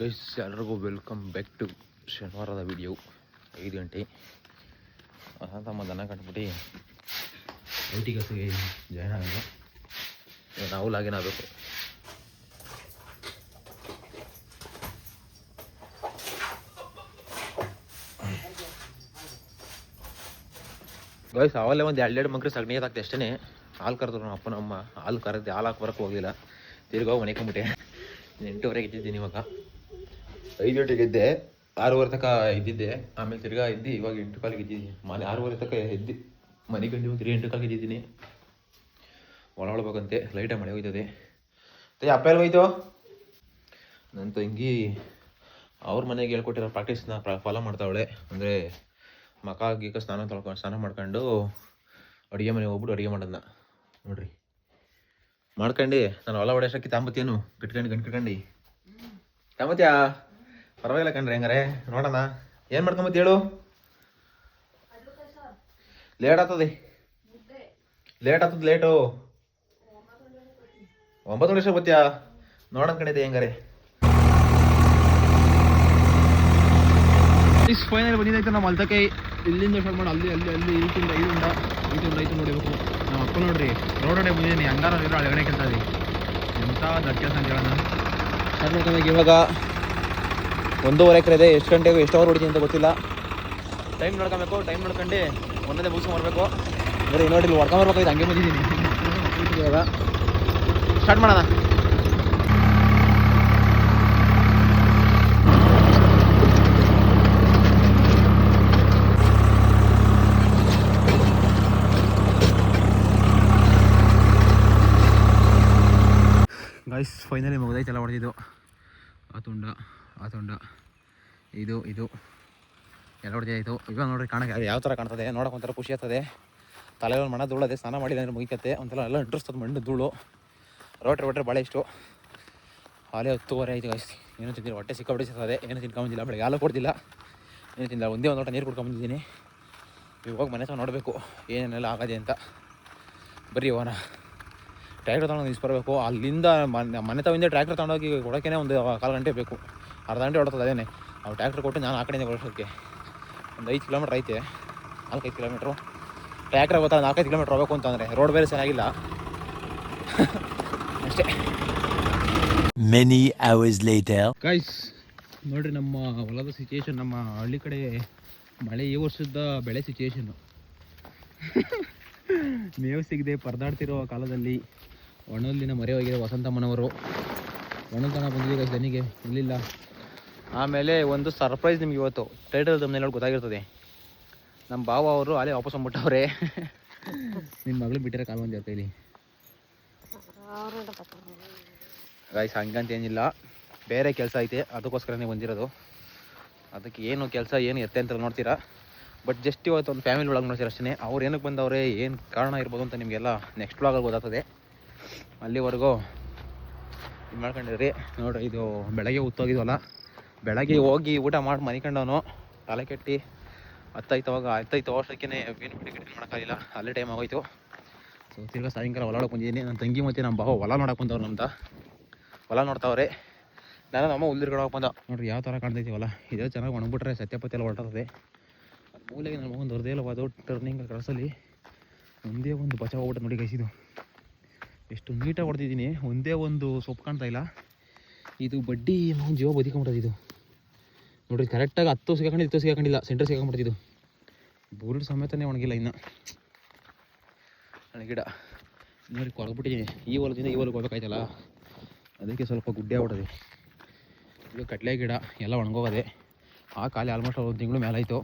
Guys ಎಲ್ಲರಿಗೂ welcome back to ಶನಿವಾರದ video. 5 ಗಂಟೆ ತಮ್ಮ ದನ ಕಟ್ಬಿಟ್ಟು ಐಟಿ ಕೆಲಸಕ್ಕೆ ಜಾಯ್ನ್ ಆಗೋದು. ನಾವು ಲಾಗಿನ್ ಆಗಬೇಕು. ಗೈಸ್ ಅವಲ್ಲೇ ಒಂದು 2 ಮಕ್ಳು ಸಗಣಿ ಹಾಕ್ತೆ ಅಷ್ಟೇ. ಹಾಲು ಕರೆದ್ರು ನಮ್ಮ ಅಪ್ಪ ನಮ್ಮ ಹಾಲು ಕರೆದು ಹಾಲು ಹಾಕಿ ಹೋಗಲಿಲ್ಲ. ತಿರ್ಗಾ ಮನೆಕೊಂಬಿಟ್ಟೆ. 8:30 ಇದ್ದಿದ್ದೀನಿ. ಇವಾಗ 5 ಗಂಟೆಗೆ ಇದ್ದೆ, 6:30 ತನಕ ಇದ್ದಿದ್ದೆ. ಆಮೇಲೆ ತಿರ್ಗಾ ಇದ್ದು ಇವಾಗ 8 ಕಾಲಿಗೆ ಇದ್ದಿದ್ದೀನಿ. 6:30 ತನಕ ಎದ್ದು ಮನೆ ಗಂಟೆ ತಿರ್ಗಿ 8 ಕಾಲಿಗೆ ಇದ್ದಿದ್ದೀನಿ. ಒಳಬೇಕಂತೆ ಲೈಟಾಗಿ ಮಳೆ ಹೋಯ್ತದೆ. ಅಪ್ಪ ಎಲ್ಲ ಹೋಯ್ತು. ನನ್ನ ತಂಗಿ ಅವ್ರ ಮನೆಗೆ ಹೇಳ್ಕೊಟ್ಟಿರೋ ಪ್ರಾಕ್ಟೀಸ್ನ ಫಾಲೋ ಮಾಡ್ತಾವಳೆ. ಅಂದರೆ ಮಕ ಗೀಕ ಸ್ನಾನ ಮಾಡ್ಕೊಂಡು ಅಡುಗೆ ಮನೆಗೆ ಹೋಗ್ಬಿಟ್ಟು ಅಡುಗೆ ಮಾಡೋದನ್ನ ನೋಡ್ರಿ ಮಾಡ್ಕೊಂಡು ನಾನು ಹೊಲ ಹೊಡೆಯೋಷ್ಟಕ್ಕೆ ತಾಂಬತ್ತೇನು ಗಂಟ್ಕಂಡು ತಾಂಬತ್ಯಾ ಪರವಾಗಿಲ್ಲ ಕಣ್ರಿ. ಹೆಂಗಾರೆ ನೋಡೋಣ ಏನು ಮಾಡ್ಕೊಂಬತ್ತಿ ಹೇಳು. ಲೇಟ್ ಆಗ್ತದೆ ಲೇಟು 9 ವರ್ಷ ಬತ್ತೀಯಾ ನೋಡೋಣ ಕಣಿದೆ ಹೆಂಗಾರೆ. ಫೈನಲ್ ಬಂದಿದ್ದೈತೆ ನಮ್ಮ ಅಲ್ತಕ್ಕೆ. ಇಲ್ಲಿಂದ ಸ್ಟಾರ್ಟ್ ಮಾಡಿ ಅಲ್ಲಿ ಈಚಿಂದ ಐದು ನೋಡಬೇಕು. ನಮ್ಮ ಅಪ್ಪ ನೋಡ್ರಿ ರೋಡ್ ಬಂದಿದ್ದೀನಿ. ಹಂಗಾರ ಅಳಗಡೆ ಕೆಲಸ ಇದೆ ಎಂಥ ದೊಡ್ಡ ಕೆಲಸ ಅಂತ ಹೇಳೋಣ. ಸ್ಟಾರ್ಟ್ ಮಾಡ್ಕೊಂಡಾಗ ಇವಾಗ 1.5 ಎಕರೆ ಇದೆ. ಎಷ್ಟು ಗಂಟೆಗೂ ಎಷ್ಟು ಅವರ್ ಹೊಡಿತೀನಿ ಅಂತ ಗೊತ್ತಿಲ್ಲ. ಟೈಮ್ ನೋಡ್ಕೊಬೇಕು. ಟೈಮ್ ನೋಡ್ಕೊಂಡು ಒಂದೊಂದೇ ಮುಗಿಸ್ಕೊಂಬರ್ಬೇಕು. ಬರೀ ನೋಡಿ ಇಲ್ಲಿ ಹೊಡ್ಕೊಂಬರ್ಬೇಕಾಯ್ತು. ಹಂಗೆ ಬಂದಿದ್ದೀನಿ. ಇವಾಗ ಸ್ಟಾರ್ಟ್ ಮಾಡೋಣ. ಗೈಸ್ ಫೈನಲಿ ಮುಗ್ದೈತೆಲ್ಲ ಹೊಡೆದಿದ್ದು. ಆ ತುಂಡ ಇದು ಎಲ್ಲ ಹೊಡೆದಾಯಿತು. ಇವಾಗ ನೋಡ್ರಿ ಕಾಣಕ್ಕೆ ಯಾವ ಥರ ಕಾಣ್ತದೆ. ನೋಡೋಕೆ ಒಂಥರ ಖುಷಿ ಆಗ್ತದೆ. ತಲೆಯಲ್ಲಿ ಮಣ ಧೂಳದೆ. ಸ್ನಾನ ಮಾಡಿಲ್ಲ ಅಂದರೆ ಮುಗಿಕತ್ತೆ. ಒಂಥರ ಎಲ್ಲ ಇಂಟ್ರೆಸ್ಟ್ ಮಣ್ಣು ಧೂಳು. ರೋಟ್ರೆ ಭಾಳ ಇಷ್ಟು. ಹಾಲೇ 10:30 ಆಯಿತು ಗೈಸ್. ಏನೂ ತಿಂದಿಲ್ಲ. ಹೊಟ್ಟೆ ಸಿಕ್ಕಾಬಿಟ್ಟು ಸಿಗ್ತದೆ. ಏನೂ ತಿನ್ಕೊಂಬಂದಿಲ್ಲ. ಬೆಳಗ್ಗೆ ಹಾಲು ಕೊಡ್ತಿಲ್ಲ, ಏನು ತಿಂದಿಲ್ಲ. ಒಂದೇ ಒಂದು ಲೋಟ ನೀರು ಕುಡ್ಕೊಂಬಂದಿದ್ದೀನಿ. ಇವಾಗ ಮನೆ ಸಹ ನೋಡಬೇಕು ಏನೇನೆಲ್ಲ ಆಗದೆ ಅಂತ. ಬರೀ ಹೋಗೋಣ. ಟ್ರ್ಯಾಕ್ಟರ್ ತೊಗೊಂಡು ನಿಲ್ಸ್ಬರ್ಬೇಕು. ಅಲ್ಲಿಂದ ಮನೆ ತಗೊಂಡು ಟ್ರ್ಯಾಕ್ಟರ್ ತೊಗೊಂಡೋಗಿ ಕೊಡೋಕ್ಕೇ ಒಂದು 1/4 ಗಂಟೆ ಬೇಕು. ಅರ್ಧ ಗಂಟೆ ಹೊಡ್ತದೆ. ಅದೇನೆ ಅವ್ರು ಟ್ರ್ಯಾಕ್ಟರ್ ಕೊಟ್ಟು ನಾನು ಆ ಕಡೆಯಿಂದ ಕೊಡೋಕ್ಕೆ ಒಂದು 5 ಕಿಲೋಮೀಟ್ರ್ ಐತೆ. 4-5 ಕಿಲೋಮೀಟ್ರು. ಟ್ರ್ಯಾಕ್ಟರ್ ಗೊತ್ತಾ 4-5 ಕಿಲೋಮೀಟ್ರ್ ಹೋಗಬೇಕು ಅಂತಂದರೆ. ರೋಡ್ ಬೇರೆ ಚೆನ್ನಾಗಿಲ್ಲ ಅಷ್ಟೇ. Many hours later. ಗೈಸ್ ನೋಡ್ರಿ ನಮ್ಮ ಹೊಲದ ಸಿಚುಯೇಷನ್. ನಮ್ಮ ಹಳ್ಳಿ ಕಡೆ ಮಳೆ ಈ ವರ್ಷದ ಬೆಳೆ ಸಿಚುಯೇಷನ್ನು. ಮೇವು ಸಿಗದೆ ಪರದಾಡ್ತಿರೋ ಕಾಲದಲ್ಲಿ ಒಣಲಿನ ಮರೆ ಹೋಗಿರೋ ವಸಂತಮ್ಮನವರು ಒಣಲ್ತನ ಬಂದಿದೆ ಗೈಸ್. ದನಿಗೆ ಇರಲಿಲ್ಲ. ಆಮೇಲೆ ಒಂದು ಸರ್ಪ್ರೈಸ್ ನಿಮ್ಗೆ ಇವತ್ತು ಟೈಟಲ್ ತಮ್ಮನೇಲಿ ಗೊತ್ತಾಗಿರ್ತದೆ. ನಮ್ಮ ಭಾವ ಅವರು ಅಲ್ಲೇ ವಾಪಸ್ ಬಂದ್ಬಿಟ್ಟವ್ರೆ. ನಿಮ್ಮ ಮಗಳು ಬಿಟ್ಟಿರೋ ಕಾಲ ಒಂದು ಕೈಲಿ ಗೈಸ್. ಹಂಗಂತ ಏನಿಲ್ಲ, ಬೇರೆ ಕೆಲಸ ಐತೆ, ಅದಕ್ಕೋಸ್ಕರನೇ ಬಂದಿರೋದು. ಅದಕ್ಕೆ ಏನು ಕೆಲಸ ಏನು ಎತ್ತೆ ಅಂತ ನೋಡ್ತೀರಾ. ಬಟ್ ಜಸ್ಟ್ ಇವತ್ತು ಒಂದು ಫ್ಯಾಮಿಲಿ ಒಳಗೆ ನೋಡ್ತೀರ ಅಷ್ಟೇ. ಅವ್ರು ಏನಕ್ಕೆ ಬಂದವ್ರೆ, ಏನು ಕಾರಣ ಇರ್ಬೋದು ಅಂತ ನಿಮಗೆಲ್ಲ ನೆಕ್ಸ್ಟ್ ವ್ಲಾಗಲ್ಲಿ ಗೊತ್ತಾಗ್ತದೆ. ಅಲ್ಲಿವರೆಗೂ ಇದು ಮಾಡ್ಕೊಂಡಿರಿ. ನೋಡ್ರಿ ಇದು ಬೆಳಗ್ಗೆ ಹೊತ್ತೋಗಿದ್ವಲ್ಲ, ಬೆಳಗ್ಗೆ ಹೋಗಿ ಊಟ ಮಾಡಿ ಮನಿಕೊಂಡವನು ತಲೆ ಕೆಟ್ಟು ಹತ್ತೈತು ವರ್ಷಕ್ಕೆ ಏನು ಬಿಡಿ ಮಾಡೋಕ್ಕಾಗಿಲ್ಲ. ಅಲ್ಲೇ ಟೈಮ್ ಆಗೋಯ್ತು. ಸೊ ತಿರ್ಗಾ ಸಾಯಂಕಾಲ ಹೊಲ ನೋಡಕ್ಕೆ ಬಂದಿದ್ದೀನಿ. ನನ್ನ ತಂಗಿ ಮತ್ತು ನಮ್ಮ ಭಾವ ಹೊಲ ನೋಡಕ್ಕೆ ಬಂದವ್ರು. ನಮ್ದು ಹೊಲ ನೋಡ್ತಾವ್ರೆ. ನಾನು ನಮ್ಮ ಹುಲ್ಲಿರ್ಕೊಳಕ್ಕೆ ಬಂದ. ನೋಡ್ರಿ ಯಾವ ಥರ ಕಾಣ್ತೈತಿ ಹೊಲ. ಇದೇ ಚೆನ್ನಾಗಿ ಒಣಗ್ಬಿಟ್ರೆ ಸತ್ಯಪತಿ ಎಲ್ಲ ಹೊರಟದೆ. ಮೂಲೆಗೆ ನನ್ನ ಒಂದು ಹೃದಯವಾದ ಟರ್ನಿಂಗ್ ಕ್ರಾಸಲ್ಲಿ ಒಂದೇ ಒಂದು ಬಚಾವ್ ಹೋಗ್ಬಿಟ್ಟು ನೋಡಿ ಗೈಸಿದು ಎಷ್ಟು ನೀಟಾಗಿ ಹೊಡೆದಿದ್ದೀನಿ. ಒಂದೇ ಒಂದು ಸೊಪ್ಪು ಕಾಣ್ತಾ ಇಲ್ಲ. ಇದು ಬಡ್ಡಿ ನಾವು ಜೀವ ಬದಿಕೊಂಬಿಟ್ಟದು. ಇದು ನೋಡಿರಿ ಕರೆಕ್ಟಾಗಿ 10 ಸಿಗಾಕೊಂಡಿಲ್ಲ. ಸೆಂಟರ್ ಸಿಗಾಕೊಂಬಿಡ್ತಿದ್ದು. ಬುರುಡು ಸಮೇತನೇ ಒಣಗಿಲ್ಲ ಇನ್ನು. ನನ್ನ ಗಿಡ ನೋಡಿ ಕೊರಗ್ಬಿಟ್ಟಿದ್ದೀನಿ. ಈ ಹೊಲದಿಂದ ಈ ಹೊಲಕ್ಕೆ ಹೋಗ್ಬೇಕಾಯ್ತಲ್ಲ, ಅದಕ್ಕೆ ಸ್ವಲ್ಪ ಗುಡ್ಡೆ ಆಗ್ಬಿಟ್ಟದೆ. ಇದು ಕಡಲೆ ಗಿಡ ಎಲ್ಲ ಒಣಗೋಗದೆ. ಆ ಕಾಲಿ ಆಲ್ಮೋಸ್ಟ್ 1 ತಿಂಗಳು ಮೇಲೆ ಆಯಿತು.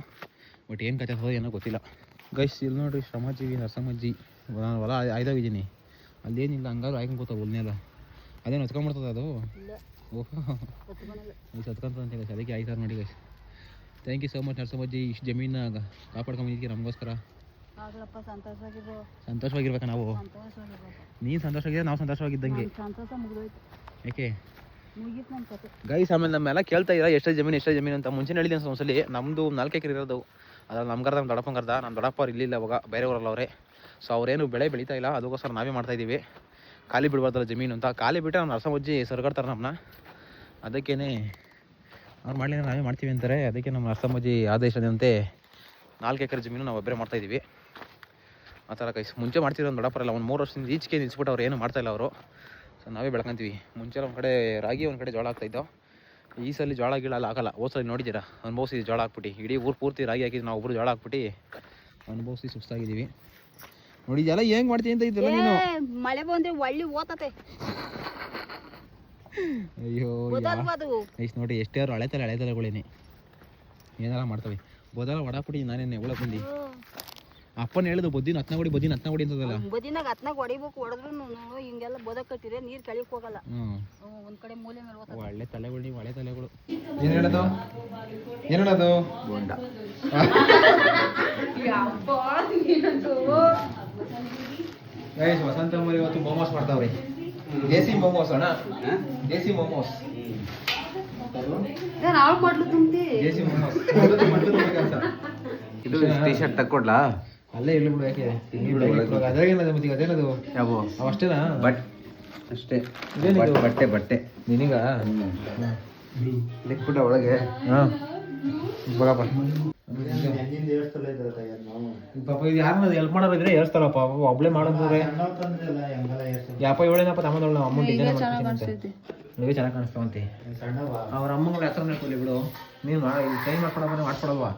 ಬಟ್ ಏನು ಕತೆ ಏನೋ ಗೊತ್ತಿಲ್ಲ ಗೈಸ್. ಇಲ್ಲಿ ನೋಡಿರಿ ಶ್ರಮಜೀವಿ ನರಸಮ್ಮಜ್ಜಿ ಹೊಲ ಆಯ್ದಾಗಿದ್ದೀನಿ. ಅಲ್ಲೇನಿಲ್ಲ, ಹಂಗಾದ್ರು ಆಯ್ಕೊಂಡು ಕೂತಾವ ಹುಲ್ನೆಲ್ಲ. ಅದೇನು ಹೊತ್ಕೊಂಡ್ಬಿಡ್ತದೆ ಅದು. ಓಹೋ ಹೊತ್ಕೊಂತ ಅಂತ ಹೇಳಿ ಅದಕ್ಕೆ ಆಯ್ತಾರೆ ನೋಡಿ guys. Thank you so much ನರಸಮ್ಮಜ್ಜಿ. ಇಷ್ಟು ಜಮೀನಾಗ ಕಾಪಾಡ್ಕೊಂಬಂದಿದ್ದೀವಿ ನಮಗೋಸ್ಕರ. ಸಂತೋಷವಾಗಿರ್ಬೇಕು ನಾವು. ನೀನು ಸಂತೋಷವಾಗಿದ್ದರೆ ನಾವು ಸಂತೋಷವಾಗಿದ್ದಂಗೆ. ಯಾಕೆ ಗೈಸ್ ಆಮೇಲೆ ನಮ್ಮೆಲ್ಲ ಕೇಳ್ತಾ ಇದ್ದೀರಾ ಎಷ್ಟೇ ಜಮೀನು ಅಂತ. ಮುಂಚೆ ಹೇಳಿದ್ದೀನಿ ಒಂದ್ಸಲಿ. ನಮ್ಮದು 4 ಎಕರೆ ಇರೋದು. ಅದ್ರಲ್ಲಿ ನಮ್ಗರ್ಧ ನಮ್ಮ ದೊಡ್ಡಪ್ಪಂಗರ್ಧ. ನಮ್ಮ ದೊಡ್ಡಪ್ಪ ಅವ್ರು ಇಲ್ಲಿಲ್ಲ ಅವಾಗ, ಬೇರೆ ಊರಲ್ಲ ಅವರೇ. ಸೊ ಅವ್ರೇನು ಬೆಳೆ ಬೆಳೀತಾ ಇಲ್ಲ. ಅದಕ್ಕೋಸ್ಕರ ನಾವೇ ಮಾಡ್ತಾಯಿದ್ದೀವಿ. ಖಾಲಿ ಬಿಡ್ಬಾರ್ದಲ್ಲ ಜಮೀನು ಅಂತ. ಖಾಲಿ ಬಿಟ್ಟರೆ ನಮ್ಮ ನರಸಮ್ಮಜ್ಜಿ ಸರ್ಗಾಡ್ತಾರೆ ನಮ್ಮನ್ನ. ಅದಕ್ಕೇ ಅವ್ರು ಮಾಡಲಿಲ್ಲ ನಾವೇ ಮಾಡ್ತೀವಿ ಅಂತಾರೆ. ಅದಕ್ಕೆ ನಮ್ಮ ಅಸ್ತಂಬಜ್ಜಿ ಆದೇಶದಂತೆ 4 ಎಕರೆ ಜಮೀನು ನಾವು ಒಬ್ಬರೇ ಮಾಡ್ತಾಯಿದ್ದೀವಿ. ಆ ಥರ ಕೈಸ್ ಮುಂಚೆ ಮಾಡ್ತಿರೋ ಒಂದು ದೊಡ್ಡಪ್ಪರಲ್ಲ, ಒಂದು 3 ವರ್ಷದಿಂದ ಈಚೆಗೆ ನಿಲ್ಸ್ಬಿಟ್ಟು ಅವ್ರು ಏನು ಮಾಡ್ತಾಯಿಲ್ಲ ಅವರು. ಸೊ ನಾವೇ ಬೆಳ್ಕೊಂತೀವಿ. ಮುಂಚೆ ಒಂದು ಕಡೆ ರಾಗಿ, ಒಂದು ಕಡೆ ಜೋಳ ಆಗ್ತಾಯಿದ್ದೋ. ಈ ಸಲ ಜೋಳ ಗೀಳ ಎಲ್ಲ ಆಗಲ್ಲ. ಹೋದ್ಸಲಿ ನೋಡಿದ್ದೀರಾ, ಅನುಭವಿಸಿದ್ವಿ ಜೋಳ ಹಾಕ್ಬಿಟ್ಟು. ಇಡೀ ಊರು ಪೂರ್ತಿ ರಾಗಿ ಹಾಕಿದ್ದು ನಾವು ಒಬ್ಬರು ಜೋಳ ಹಾಕ್ಬಿಟ್ಟು ಅನುಭವಿಸಿ ಸುಸ್ತಾಗಿದ್ದೀವಿ. ನೋಡಿದ್ಯಲ್ಲ ಹೆಂಗೆ ಮಾಡ್ತೀನಿ ಅಂತ ಇದ್ದಲ್ಲ ನೀನು. ಮಳೆ ಬಂದ್ರೆ ಒಳ್ಳೆ ಓತತೆ. ಅಯ್ಯೋ ಐಸ್ ನೋಡಿ ಎಷ್ಟೇ ಅವ್ರು ಹಳೆ ತಲೆಗಳೇನೆ ಏನಾರ ಮಾಡ್ತವೆ. ಬೋದಲ್ಲ ಹೊಡಾಕ್ಬಿಟ್ಟು ನಾನೇನೆ ಒಳಗೆ ಬಂದು ಅಪ್ಪನ ಹೇಳಿದ್ರು ಬದ್ದಿನ ಹತ್ನ ಹೊಡಿ ಅಂತದಲ್ಲ. ಬದಿನಾಗ ಹತ್ನಾಗ ಹೊಡಿಬೇಕು. ಹೊಡೆದ್ರು ಹಿಂಗೆಲ್ಲ ಬೋದ ಕಟ್ಟಿದ್ರೆ ನೀರು ಕೆಳಗೆ ಹೋಗಲ್ಲ. ಒಂದ್ ಕಡೆ ಮೂಲೆ ಮೇಲೆ ಒಳ್ಳೆ ತಲೆಗಳು ನೀವು, ಹಳೆ ತಲೆಗಳು. ಏನು ಹೇಳೋದು ಬೋಂಡ ವಸಂತ ಮರಿ ಇವತ್ತು ಮೋಮೋಸ್ ಮಾಡ್ತಾವ್ರಿ. ದೇಸಿ ಮೋಮೋಸ್ ಅಣ್ಣ, ದೇಸಿ ಮೋಮೋಸ್. ದೇಸಿ ಮೋಮೋಸ್ ಇದು ಟೀ ಶರ್ಟ್ ತಕ್ಕೊಡ್ಲಾ? ಅಲ್ಲೇ ಇಲ್ಲಿ ಬಿಡು. ಯಾಕೆ ಅದ್ರಾಗೇನದು ಮತ್ತೆ ಅದೇನದು ಯಾವ ಅವಷ್ಟೇನಾ? ಬಟ್ ಅಷ್ಟೇ. ಇದೇನಿದು? ಬಟ್ಟೆ ನಿನಗ ಲಿಕ್ಬಿಟ್ಟ ಒಳಗೆ. ಹಾಂ ಬಗಪ್ಪ ಪಾಪ ಇದು ಯಾರನ್ನ ಹೆಲ್ಪ್ ಮಾಡೋರು ಇದ್ರೆ ಹೇಳ್ತಾರಪ್ಪ. ಒಬ್ಳೆ ಮಾಡೋದ್ರೆ ಯಾಪ ಇವಳೇನಪ್ಪ ತಮ್ಮದವಳು ನಾವು ಅಮೌಂಟ್ ಇದ್ದೇನೆ ನೀವೇ ಚೆನ್ನಾಗಿ ಕಾಣಿಸ್ತಾವಂತೆ. ಅವ್ರ ಅಮ್ಮಗಳು ಹೆಸರು ಹೇಳ್ಕೊಳ್ಳಿ ಬಿಡು. ನೀನು ಟ್ರೈ ಮಾಡ್ಕೊಡಲ್ವಾ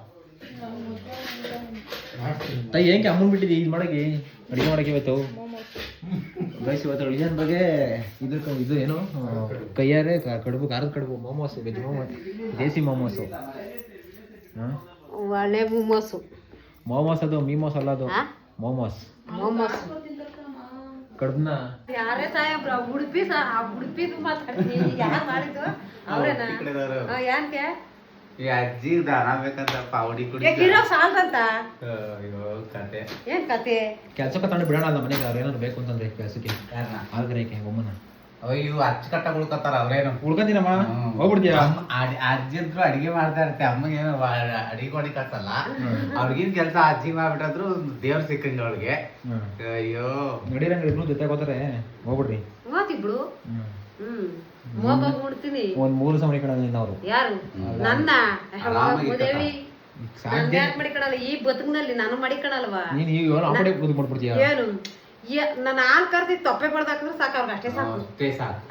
ತಾಯಿ? ಏನಕ್ಕೆ ಅಮ್ಮನ್ ಬಿಟ್ಟಿದ್ದಿ ಇದು ಮಾಡಕ್ಕೆ, ಅಡುಗೆ ಮಾಡಕ್ಕೆ ಇವತ್ತು? ಗೈಸ್ ಇವತ್ತು ಅಡುಗೆನ ಬಗ್ಗೆ ಇದು ಏನು ಕೈಯಾರೆ ಕಡುಬು, ಖಾರದ ಕಡುಬು, ಮೋಮೋಸ್, ವೆಜ್ ಮೋಮೋಸ್, ದೇಸಿ ಮೋಮೋಸು. ಒಳ್ಳೆ ಮೋಮೋಸು. ಮೋಮೋಸ್ ಅದು ಮೀಮೋಸ್ ಅಲ್ಲ, ಅದು ಮೋಮೋಸ್. ಕಡುಬನ್ನ ಯಾರೇ ಸಾಯಬ್ರ ಉಡುಪಿ ಮಾತಾಡ್ತೀನಿ. ಯಾರು ಮಾಡಿದ್ದು ಅವ್ರೇನಾ? ಯಾಕೆ ಈ ಅಜ್ಜಿ ದಾನ ಬೇಕಂತ ಪಾವಡಿ ಕುಡಿ ಸಾಲ್ದಂತ ಕತೆ. ಏನ್ ಕತೆ? ಕೆಲ್ಸಕ್ಕೆ ತಂದು ಬಿಡೋಣ ಅಲ್ಲ ಮನೆಗೆ. ಅವ್ರು ಏನಾದ್ರು ಬೇಕು ಅಂತಂದ್ರೆ ಕೆಲಸಕ್ಕೆ ಆಗ್ರಹಕ್ಕೆ ಒಮ್ಮನ ಅಯ್ಯೋ ಅಚ್ಚ ಕಟ್ಟ ಉಳ್ಕೊತಾರ ಅವ್ರೇನು ಉಳ್ಕೊಂತೀನಮ್ಮ. ಹೋಗ್ಬಿಡ್ತೀಯ? ಅಜ್ಜಿ ಇದ್ರು ಅಡಿಗೆ ಮಾಡ್ತಾ ಇರ್ತೆ. ಅಮ್ಮಗೆ ಏನು ಅಡಿಗೆ ಕೊಡಿ ಕಳ್ಸಲ್ಲ. ಅವ್ರಿಗಿನ ಕೆಲಸ ಅಜ್ಜಿ ಮಾಡ್ಬಿಟ್ಟಾದ್ರು ದೇವ್ರ ಸಿಕ್ಕಂಗ ಅವಳಿಗೆ. ಅಯ್ಯೋ ನಡೀರಂಗ ಇಬ್ರು ಜೊತೆ ಹೋಗ್ತಾರೆ. ಹೋಗ್ಬಿಡ್ರಿ ಮಾತಿಬ್ರು. ಒಂದ್ 3 ದಿವಸ ಮಡಿಕಣ ಅವರು. ಯಾರು? ನನ್ನ ದೇವಿ ಮಡಿಕಣಲ್ಲ ಈ ಬದುಕಿನಲ್ಲಿ ನಾನು ಮಡಿಕಣಲ್ವಾ? ನೀನ್ ಈಗ ಆ ಕಡೆ ಬದುಕು ಮಾಡ್ಬಿಡ್ತೀಯ. ಏನು ನನ್ನ ಹಾಲ್ ಕರ್ದಿ ತೊಪ್ಪೆ ಬಡ್ದಾಕಿದ್ರೆ ಸಾಕು ಅವ್ರಿಗೆ.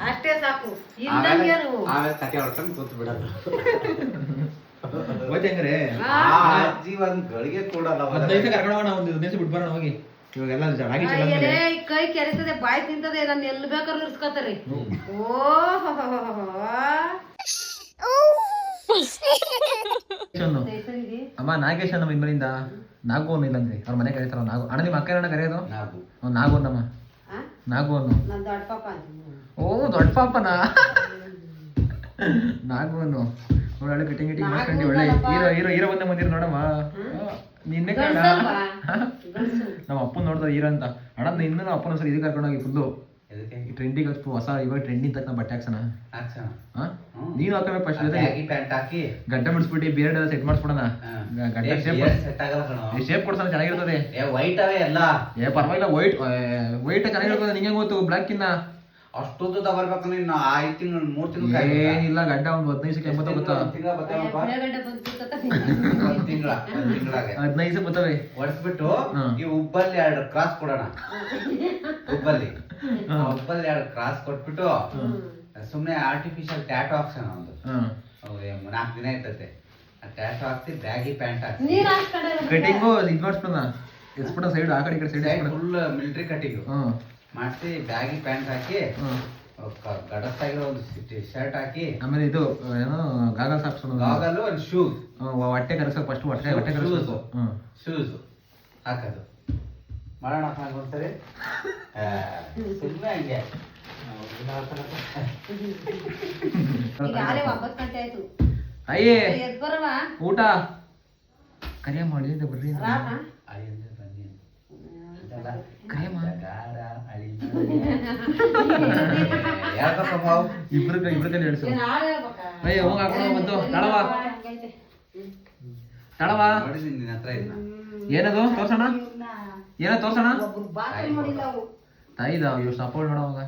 ಅಷ್ಟೇ ಸಾಕು. ಇಲ್ಲಂಗೇನು ಕತೆ ಹೊಡ್ಕೊಂಡು ಕೂತ್ ಬಿಡೋದು. ಹೋಯ್ತಂಗ್ರೆ ಅಜ್ಜಿ ಒಂದ್ ಗಳಿಗೆ ಕೂಡಲ್ಲ. 15 ಕರ್ಕೊಂಡು ಹೋಗೋಣ, ಒಂದು ದಿವಸ ಬಿಟ್ಟು ಬರೋಣ ಹೋಗಿ. ಇವಾಗೆಲ್ಲ ರಾಗಿ ಕೈ ಕೆರೆತದೆ, ಬಾಯಿ ತಿಂತದೆ, ನಾನು ಎಲ್ಲಿ ಬೇಕಾದ್ರೂ ಇರ್ಸ್ಕೊತಾರಿ. ಅಮ್ಮ ನಾಗೇಶ್ ನಮ್ಮ ಇನ್ಮರಿಂದ ನಾಗು ಅನ್ನು ಇಲ್ಲಂದ್ರಿ ಅವ್ರ ಮನೆ ಕರೀತಾರ. ನಾಗು ಅಣ್ಣ ನಿಮ್ಮ ಅಕ್ಕ ಕರೆಯೋದು ನಾಗು ಅನ್ನಮ್ಮ. ನಾಗು ಅನ್ನು. ಓ ದೊಡ್ಡ ಪಾಪನ ನಾಗು ಅನ್ನು. ಒಳ್ಳೆ ಗಿಟಿಂಗ್ ಮಾಡ್ಕೊಂಡು ಒಳ್ಳೆ ಹೀರೋ ಬಂದ ಬಂದಿರ ನೋಡಮ್ಮ. ನಿನ್ನೆ ಕಣ ನಮ್ಮ ಅಪ್ಪನ ನೋಡ್ತಾರೆ ಹೀರೋ ಅಂತ. ಅಣ್ಣ ಇನ್ನು ನಮ್ಮ ಅಪ್ಪನ ಸರಿ ಇದು ಕರ್ಕೊಂಡೋಗಿ ಫುಲ್ಲು ಟ್ರೆಂಡಿಗೆ ಹೊಸ ಇವಾಗ ಟ್ರೆಂಡಿಂಗ್ ತಕ್ಕ ಬಟ್ಟೆ ಹಾಕ್ಸೋಣ. ನೀನು ಹಾಕಬೇಕು ಫಸ್ಟ್. ಗಡ್ಡ ಬಿಡಿಸ್ಬಿಟ್ಟು ಬೇರೆ ಸೆಟ್ ಮಾಡಿಸ್ಬಿಡೋಣ. ಗಡ್ಡ ಶೇಪ್ ಕೊಡ್ಸೋಣ, ಚೆನ್ನಾಗಿರ್ತದೆ. ವೈಟ್ ಅವೇ ಎಲ್ಲ ಪರವಾಗಿಲ್ಲ. ವೈಟ್ ಚೆನ್ನಾಗಿರ್ತದೆ. ನಿಂಗೆ ಗೊತ್ತು ಬ್ಲಾಕ್ ಇನ್ನ ಅಷ್ಟೊಂದು ಬರ್ಬೇಕು. ನೀನು 5 ತಿಂಗಳು 3 ತಿಂಗಳು ಏನಿಲ್ಲ. ಗಡ್ಡ ಒಂದು 15 80 ಗೊತ್ತಾ? 15 ಬರ್ತವೆ. ಒಡಿಸ್ಬಿಟ್ಟು ಈ ಉಬ್ಬಲ್ಲಿ 2 ಕ್ರಾಸ್ ಕೊಡೋಣ. ಉಬ್ಬಲ್ಲಿ 2 ಕ್ರಾಸ್ ಕೊಟ್ಬಿಟ್ಟು ಸುಮ್ನೆ ಆರ್ಟಿಫಿಷಿಯಲ್ ಟ್ಯಾಟೋ ಹಾಕ್ಸೋಣ. ಒಂದು 4 ದಿನ ಇರ್ತದೆ. ಆ ಟ್ಯಾಟೋ ಹಾಕ್ಸಿ ಬ್ಯಾಗಿ ಪ್ಯಾಂಟ್ ಹಾಕ್ಸಿ ಕಟಿಂಗು ಇದು ಮಾಡಿಸ್ಬಿಡ. ಎಸ್ಬಿಡ ಸೈಡ್ ಆ ಕಡೆ ಈ ಕಡೆ ಸೈಡ್ ಫುಲ್ ಮಿಲಿಟರಿ ಕಟಿಂಗ್ ಮಾಡಿಸಿ ಬ್ಯಾಗಿ ಪ್ಯಾಂಟ್ ಹಾಕಿ ಗಡಸ್ತಾಗಿರೋ ಒಂದು ಶರ್ಟ್ ಹಾಕಿ ಆಮೇಲೆ ಇದು ಏನೋ ಗಾಗಲ್ಸ್ ಹಾಕ್ಸೋಣ. ಗಾಗಲ್ ಒಂದು ಶೂಸ್ ಹೊಟ್ಟೆ ಕರೆಸೋ ಫಸ್ಟ್ ಹೊಟ್ಟೆ ಕರೆಸೋದು. ಶೂಸ್ ಹಾಕೋದು ಮಾಡೋಣ ಒಂದ್ಸರಿ. ಸುಮ್ಮನೆ ಹಂಗೆ ಅಯ್ಯೇ ಊಟ ಕರಿಯ ಮಾಡಿದ ಬರ್ರಿ. ಇಬ್ರು ಕೈ ಹೇಳ್ಸು. ಅಯ್ಯ ಹೋಗ ಬಂತು. ತಳವಾ ನಿನ್ನ ಹತ್ರ ಇಲ್ಲ. ಏನದು ತೋರ್ಸೋಣ? ಏನೋ ತೋರ್ಸೋಣ. ತಾಯಿದ ಇವ್ ಸಪೋರ್ಟ್ ನೋಡೋವಾಗ